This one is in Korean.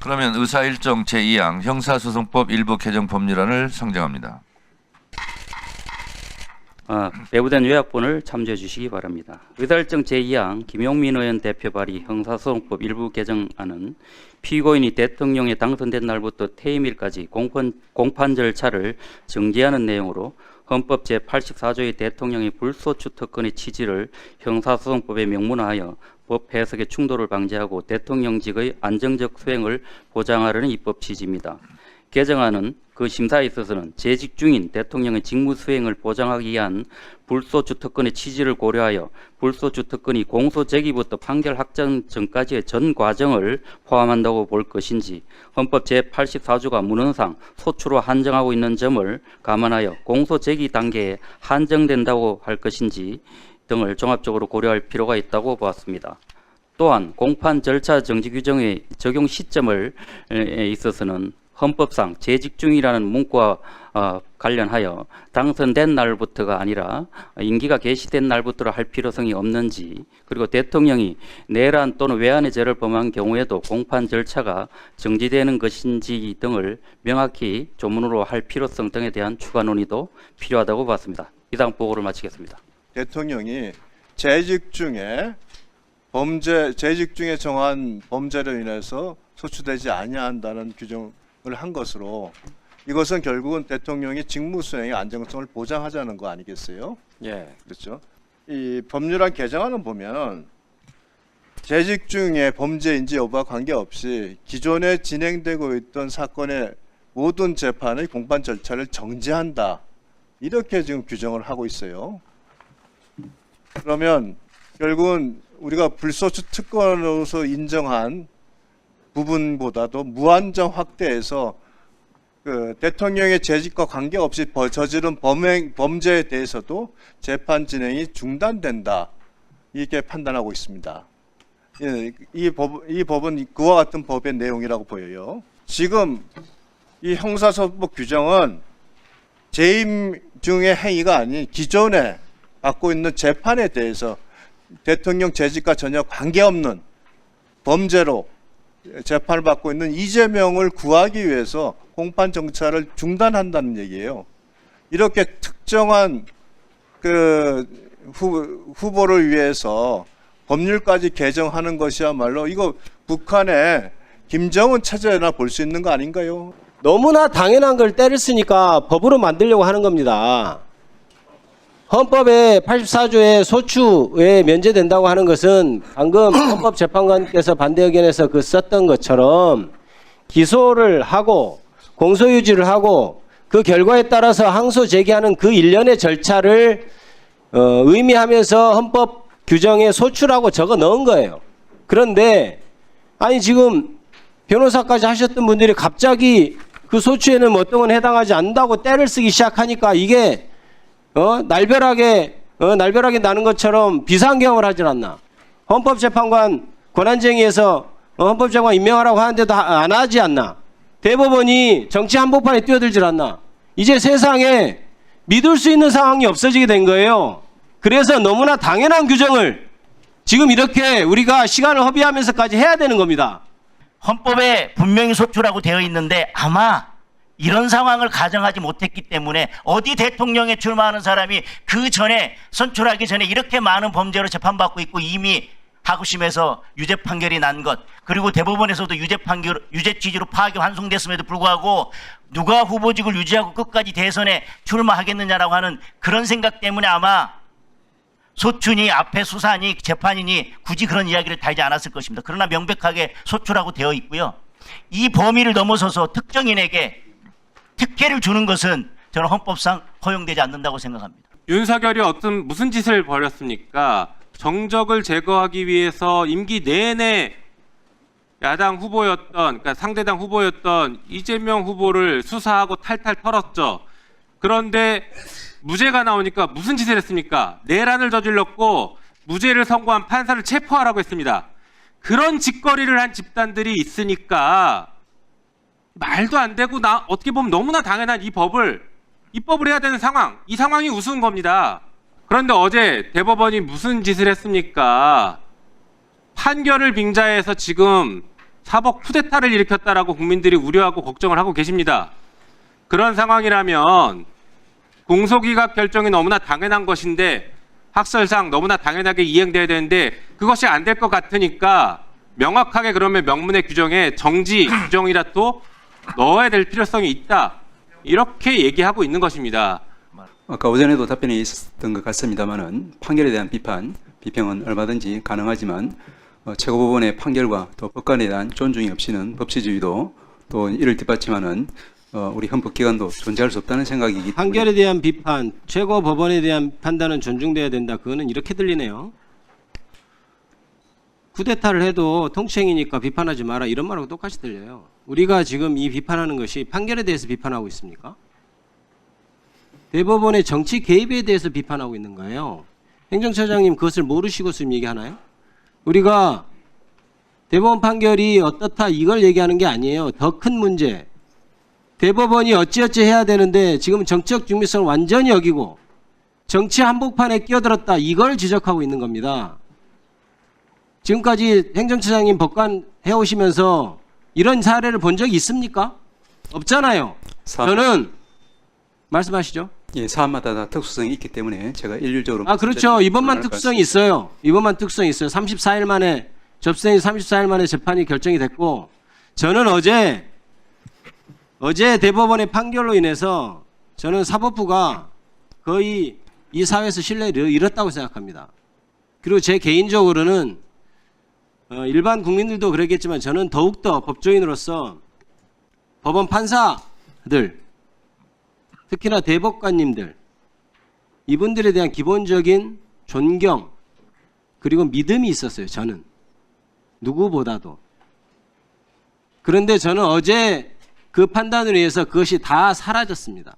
그러면 의사일정 제2항 형사소송법 일부 개정 법률안을 상정합니다. 배부된 요약본을 참조해 주시기 바랍니다. 의사일정 제2항 김용민 의원 대표 발의 형사소송법 일부 개정안은 피고인이 대통령에 당선된 날부터 퇴임일까지 공판 절차를 정지하는 내용으로 헌법 제84조의 대통령의 불소추 특권의 취지를 형사소송법에 명문화하여 법 해석의 충돌을 방지하고 대통령직의 안정적 수행을 보장하려는 입법 취지입니다. 개정안은 그 심사에 있어서는 재직 중인 대통령의 직무 수행을 보장하기 위한 불소추 특권의 취지를 고려하여 불소추 특권이 공소 제기부터 판결 확정 전까지의 전 과정을 포함한다고 볼 것인지 헌법 제84조가 문헌상 소추로 한정하고 있는 점을 감안하여 공소 제기 단계에 한정된다고 할 것인지 등을 종합적으로 고려할 필요가 있다고 보았습니다. 또한 공판 절차 정지 규정의 적용 시점을 있어서는 헌법상 재직 중이라는 문구와 관련하여 당선된 날부터가 아니라 임기가 개시된 날부터로 할 필요성이 없는지, 그리고 대통령이 내란 또는 외환의 죄를 범한 경우에도 공판 절차가 정지되는 것인지 등을 명확히 조문으로 할 필요성 등에 대한 추가 논의도 필요하다고 봤습니다. 이상 보고를 마치겠습니다. 대통령이 재직 중에 정한 범죄로 인해서 소추되지 아니한다는 규정을 한 것으로, 이것은 결국은 대통령이 직무 수행의 안정성을 보장하자는 거 아니겠어요? 예. 그렇죠. 이 법률안 개정안을 보면 재직 중에 범죄인지 여부와 관계없이 기존에 진행되고 있던 사건의 모든 재판의 공판 절차를 정지한다, 이렇게 지금 규정을 하고 있어요. 그러면 결국은 우리가 불소추 특권으로서 인정한 부분보다도 무한정 확대해서 그 대통령의 재직과 관계없이 저지른 범죄에 대해서도 재판 진행이 중단된다, 이렇게 판단하고 있습니다. 이 법은 그와 같은 법의 내용이라고 보여요. 지금 이 형사소송법 규정은 재임 중의 행위가 아닌 기존에 받고 있는 재판에 대해서 대통령 재직과 전혀 관계없는 범죄로 재판을 받고 있는 이재명을 구하기 위해서 공판 정찰을 중단한다는 얘기예요. 이렇게 특정한 그 후보를 위해서 법률까지 개정하는 것이야말로 이거 북한의 김정은 체제나 볼 수 있는 거 아닌가요? 너무나 당연한 걸 때를 쓰니까 법으로 만들려고 하는 겁니다. 헌법의 84조에 소추에 면제된다고 하는 것은 방금 헌법재판관께서 반대 의견에서 썼던 것처럼 기소를 하고 공소유지를 하고 그 결과에 따라서 항소 제기하는 그 일련의 절차를 의미하면서 헌법 규정에 소추라고 적어 넣은 거예요. 그런데 아니 지금 변호사까지 하셨던 분들이 갑자기 그 소추에는 어떤 건 해당하지 않는다고 때를 쓰기 시작하니까 이게 날벼락에 나는 것처럼 비상경험을 하질 않나. 헌법재판관 권한쟁의에서 헌법재판관 임명하라고 하는데도 안 하지 않나. 대법원이 정치 한복판에 뛰어들질 않나. 이제 세상에 믿을 수 있는 상황이 없어지게 된 거예요. 그래서 너무나 당연한 규정을 지금 이렇게 우리가 시간을 허비하면서까지 해야 되는 겁니다. 헌법에 분명히 소추라고 되어 있는데 아마 이런 상황을 가정하지 못했기 때문에 어디 대통령에 출마하는 사람이 그 전에 선출하기 전에 이렇게 많은 범죄로 재판받고 있고 이미 하구심에서 유죄 판결이 난 것, 그리고 대법원에서도 유죄 취지로 파기 환송됐음에도 불구하고 누가 후보직을 유지하고 끝까지 대선에 출마하겠느냐라고 하는 그런 생각 때문에 아마 소추니 앞에 수사니 재판이니 굳이 그런 이야기를 달지 않았을 것입니다. 그러나 명백하게 소추라고 되어 있고요. 이 범위를 넘어서서 특정인에게 특혜를 주는 것은 저는 헌법상 허용되지 않는다고 생각합니다. 윤석열이 무슨 짓을 벌였습니까? 정적을 제거하기 위해서 임기 내내 야당 후보였던, 그러니까 상대당 후보였던 이재명 후보를 수사하고 탈탈 털었죠. 그런데 무죄가 나오니까 무슨 짓을 했습니까? 내란을 저질렀고 무죄를 선고한 판사를 체포하라고 했습니다. 그런 짓거리를 한 집단들이 있으니까 말도 안 되고 어떻게 보면 너무나 당연한 입법을 해야 되는 상황, 이 상황이 우스운 겁니다. 그런데 어제 대법원이 무슨 짓을 했습니까? 판결을 빙자해서 지금 사법 쿠데타를 일으켰다라고 국민들이 우려하고 걱정을 하고 계십니다. 그런 상황이라면 공소기각 결정이 너무나 당연한 것인데 학설상 너무나 당연하게 이행돼야 되는데 그것이 안 될 것 같으니까 명확하게 그러면 명문의 규정에 정지 규정이라도 넣어야 될 필요성이 있다. 이렇게 얘기하고 있는 것입니다. 아까 오전에도 답변이 있었던 것 같습니다만은 판결에 대한 비평은 얼마든지 가능하지만 최고법원의 판결과 또 법관에 대한 존중이 없이는 법치주의도 또 이를 뒷받침하는 우리 헌법기관도 존재할 수 없다는 생각이기 때문에 판결에 대한 비판, 최고법원에 대한 판단은 존중돼야 된다. 그거는 이렇게 들리네요. 쿠데타를 해도 통치행위니까 비판하지 마라 이런 말하고 똑같이 들려요. 우리가 지금 이 비판하는 것이 판결에 대해서 비판하고 있습니까? 대법원의 정치 개입에 대해서 비판하고 있는 거예요. 행정처장님 그것을 모르시고 지금 얘기하나요? 우리가 대법원 판결이 어떻다 이걸 얘기하는 게 아니에요. 더 큰 문제. 대법원이 어찌어찌 해야 되는데 지금 정치적 중립성을 완전히 어기고 정치 한복판에 끼어들었다 이걸 지적하고 있는 겁니다. 지금까지 행정처장님 법관 해오시면서 이런 사례를 본 적이 있습니까? 없잖아요. 저는 말씀하시죠. 예, 사안마다 다 특수성이 있기 때문에 제가 일률적으로 그렇죠. 이번만 특수성이 있어요. 이번만 특수성이 있어요. 34일 만에 접수행위 34일 만에 재판이 결정이 됐고 저는 어제 대법원의 판결로 인해서 저는 사법부가 거의 이 사회에서 신뢰를 잃었다고 생각합니다. 그리고 제 개인적으로는 일반 국민들도 그러겠지만 저는 더욱더 법조인으로서 법원 판사들 특히나 대법관님들 이분들에 대한 기본적인 존경 그리고 믿음이 있었어요. 저는 누구보다도. 그런데 저는 어제 그 판단으로 인해서 그것이 다 사라졌습니다.